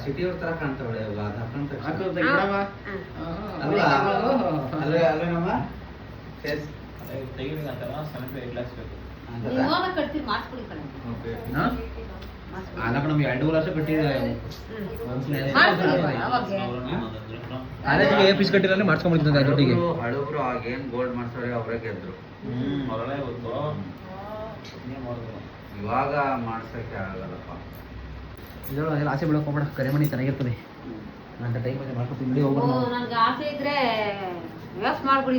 ಸಿಟಿ ಅವ್ರ ತರ ಕಾಣ್ತಾವಳೆ ಕಟ್ತೀವಿ ಮಾಡಿಸ್ಕೊಡಿ ಕಣ. ಆಗ ನಮ್ಗೆ 2 ವರ್ಷ ಕಟ್ಟಿದ್ರೆ ಪೀಸ್ ಕಟ್ಟಿದ್ರೆ ಮಾಡ್ಸ್ಕೊಂಡ್ಬಿಡ್ತೀನಿ ಜೊತೆಗೆ. ಹಳಬ್ರು ಆಗೇನ್ ಗೋಲ್ಡ್ ಮಾಡ್ತಾರೆ ಅವ್ರೇ ಗೆದ್ರು. ಇವಾಗ ಮಾಡ್ಸಕ್ಕೆ ಆಗಲ್ಲಪ್ಪ. ಇದ್ರೊಳಗೆ ಆಸೆ ಬಿಡೋಕೆ ಹೋಗ್ಬೇಡ, ಕರೆಮಣಿ ಚೆನ್ನಾಗಿರ್ತದೆ. ನನ್ನ ಟೈಮ್ ಅಲ್ಲಿ ಮಾಡ್ಕೊತೀನಿ ಬಿಡಿ ಹೋಗೋಣ. ನನ್ಗೆ ಆಸೆ ಇದ್ರೆ ವ್ಯವಸ್ಥೆ ಮಾಡ್ಬಿಡಿ.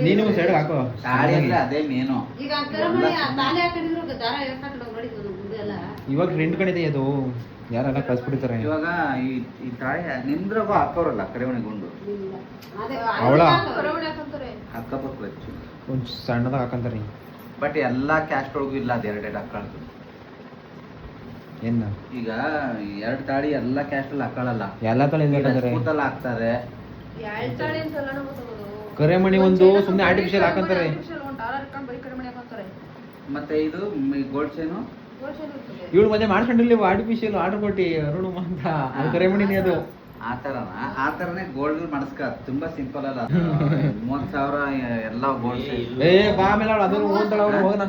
ನೀನು ಸೈಡ್ ಹಾಕೋ. ತಾಳಿ ಅಂದ್ರೆ ಅದೇ ಮೇನು. ಈಗ ಕರೆಮಣಿ ತಾಲಿ ಹಾಕೊಂಡಿದ್ರು ದಾರ ಎಷ್ಟು ಹಾಕೊಂಡು ನೋಡಿದ್ವಿ ಎಲ್ಲ. ಇವಾಗ ಟ್ರೆಂಡ್ ಕಣಿದೆ ಅದು, ಯಾರೆಲ್ಲ ಕಳ್ಸ್ಬಿಡ್ತಾರೆ. ಇವಾಗ ಈ ತಾಳಿ ನಿಂದ್ರಾಗೂ ಹಾಕೋರಲ್ಲ ಕರೆಮಣಿ ಗುಂಡು. ಅವಳ ಅಕ್ಕಪಕ್ಕ ಹೆಚ್ಚು ಒಂದು ಸಣ್ಣದಾಗ ಹಾಕಂತಾರೆ. ಬಟ್ ಎಲ್ಲಾ ಕ್ಯಾಸ್ಟ್ ಒಳಗೂ ಇಲ್ಲ ಅದು 2 ಹಾಕೊಳ್ತು. ಏನ ಈಗ 2 ತಾಳಿ ಎಲ್ಲಾ ಕ್ಯಾಸ್ಟ್ ಅಲ್ಲಿ ಹಾಕೊಳ್ಳಲ್ಲ. ಎಲ್ಲ ತಳಿ ಕೂತಲ್ಲಿ ಹಾಕ್ತಾರೆ. ಕರೆಮಣಿ ಒಂದು ಸುಮ್ಮನೆ ಆರ್ಟಿಫಿಷಿಯಲ್ ಹಾಕಂತಾರೆ. ಮತ್ತೆ ಇದು ಗೋಲ್ಡ್ ಚೈನು ಇವಳು ಮನೆ ಮಾಡ್ಕೊಂಡಿಲ್ಲ ಆರ್ಟಿಫಿಷಿಯಲ್ ಆರ್ಡರ್ ಕೊಟ್ಟಿ ಅರುಣಮ್ಮ ಅಂತ. ಅದು ಕರೆಮಣಿನೇ ಅದು. ಆ ತರನೇ ಗೋಲ್ಡ್ ಮಾಡಿಸ್ಕ. ತುಂಬಾ ಸಿಂಪಲ್ ಅಲ್ಲ. 30,000 ಎಲ್ಲ ಗೋಲ್ಡ್. ಬಾ ಮೇಲೆ ಅವಳು ಅದನ್ನು ಓದ್ತಾಳ ಅವ್ರು ಹೋಗೋಣ.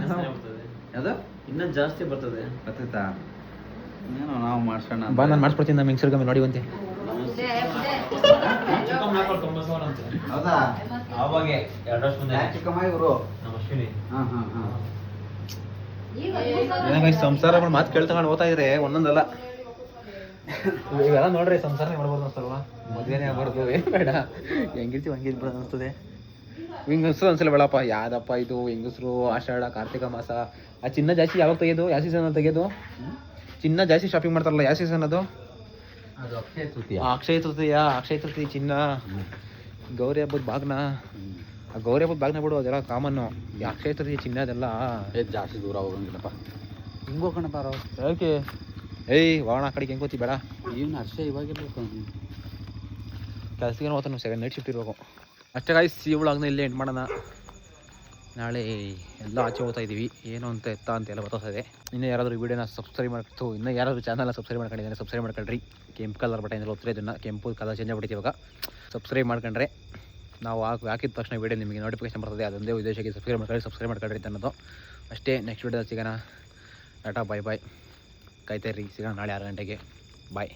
ಅದು ಇನ್ನೂ ಜಾಸ್ತಿ ಬರ್ತದೆ. ಬರ್ತೈತಾ? ಏನೋ ನಾವು ಮಾಡ್ಸೋಣ. ಬಾ ನಾನು ಮಾಡಿಸ್ಕೊಡ್ತೀನಿ. ನಮ್ಮ ಹೆಂಗಸರ್ಗಮ್ಮೆ ನೋಡಿವಂತೆ. ಹೌದಾ? ಅವಾಗೆ 2 ವರ್ಷ ಮುಂದೆ ಚಿಕ್ಕಮ್ಮ ಇವರು ನಮ್ಮ ಅಶ್ವಿನಿ. ಸಂಸಾರ ಮಾತು ಕೇಳ್ತಕೊಂಡು ಹೋಗ್ತಾ ಇದ್ರೆ ಒಂದೊಂದಲ್ಲ. ಇವೆಲ್ಲ ನೋಡ್ರಿ ಸಂಸಾರ ಮಾಡ್ಬೋದು ಅನ್ಸಲ್ವಾ? ಮದ್ವೆನೇ ಆಗ್ಬಾರ್ದು, ಏನ್ ಬೇಡ, ಹೆಂಗಿರ್ತೀವಿ ಹಂಗಿರ್ಬಿಡ ಅನ್ಸ್ತದೆ. ಹೆಂಗಸ್ರು ಅನ್ಸಲ್ಲ ಬೇಡಪ್ಪ. ಯಾವ್ದಪ್ಪ ಇದು ಹೆಂಗಸ್ರು? ಆಷಾಢ, ಕಾರ್ತಿಕ ಮಾಸ. ಆ ಚಿನ್ನ ಜಾಸ್ತಿ ಯಾವಾಗ ತೆಗೆಯೋದು? ಯಾವ ಸೀಸನ್ ಅಲ್ಲಿ ತೆಗೆಯೋದು? ಚಿನ್ನ ಜಾಸ್ತಿ ಶಾಪಿಂಗ್ ಮಾಡ್ತಾರಲ್ಲ, ಯಾವ ಸೀಸನ್ ಅದು? ಅಕ್ಷಯ ತೃತೀಯ. ಅಕ್ಷಯ ತೃತೀಯ ಚಿನ್ನ. ಗೌರಿ ಹಬ್ಬದ ಬಾಗ್ನ. ಆ ಗೌರಿ ಹಬ್ಬದ ಬಾಗ್ನ ಬಿಡು, ಅದೆಲ್ಲ ಕಾಮನ್ನು. ಈ ಅಕ್ಷಯ ತೃತೀಯ ಚಿನ್ನ ಅದೆಲ್ಲ ಜಾಸ್ತಿ ದೂರ ಹೋಗಂಗಿಲ್ಲಪ್ಪ. ಹಿಂಗೆ ಹೋಗೋಣಪ್ಪ. ಯಾಕೆ? ಏಯ್ ಹೋಗೋಣ ಆ ಕಡೆಗೆ. ಹೆಂಗೆ ಗೊತ್ತಿ ಬೇಡ. ಏನು ಅಷ್ಟೇ ಇವಾಗಿರ್ಬೇಕು. ಕೆಲಸಕ್ಕೆ ಹೋಗ್ತಾನೆ, ನೈಟ್ ಶಿಫ್ಟ್ ಇರಬೇಕು ಅಷ್ಟೇ. ಗಾಯ್ಸ್, ಈ ವ್ಲಾಗ್ನ ಇಲ್ಲೇ ಎಂಡ್ ಮಾಡೋಣ. ನಾಳೆ ಎಲ್ಲ ಆಚೆ ಹೋಗ್ತಾ ಇದ್ದೀವಿ. ಏನು ಅಂತ ಎತ್ತ ಅಂತೆಲ್ಲ ಬರ್ತಾ ಇದೆ. ಇನ್ನೂ ಯಾರಾದರೂ ವಿಡಿಯೋನ ಸಬ್ಸ್ಕ್ರೈಬ್ ಮಾಡ್ತು, ಇನ್ನೂ ಯಾರಾದರೂ ಚಾನಲ್ನ ಸಬ್ಸ್ಕ್ರೈಬ್ ಮಾಡ್ಕೊಂಡಿದ್ದಾರೆ, ಸಬ್ಸ್ಕ್ರೈಬ್ ಮಾಡ್ಕೊಂಡ್ರಿ. ಕೆಂಪು ಕಲರ್ ಬಟನ್ ಒತ್ತಿರಿ, ಅದನ್ನು ಕೆಂಪು ಕಲರ್ ಚೇಂಜ್ ಆಗ್ಬಿಟ್ಟಿದೆ ಇವಾಗ. ಸಬ್ಸ್ಕ್ರೈಬ್ ಮಾಡ್ಕೊಂಡ್ರೆ ನಾವು ಹಾಕಿದ ತಕ್ಷಣ ವೀಡಿಯೋ ನಿಮಗೆ ನೋಟಿಫಿಕೇಶನ್ ಬರ್ತದೆ. ಅದೊಂದೇ ಉದ್ದೇಶಕ್ಕೆ ಸಬ್ಸ್ಕ್ರೈಬ್ ಮಾಡ್ಕೊಂಡ್ರಿ ಅನ್ನೋದು ಅಷ್ಟೇ. ನೆಕ್ಸ್ಟ್ ವೀಡಿಯೋದಲ್ಲಿ ಸಿಗೋಣ. ಟಾಟಾ, ಬಾಯ್ ಬಾಯ್. ಕಾಯ್ತಾ ಇರಿ, ಸಿಗೋಣ ನಾಳೆ 6 ಗಂಟೆಗೆ. ಬಾಯ್.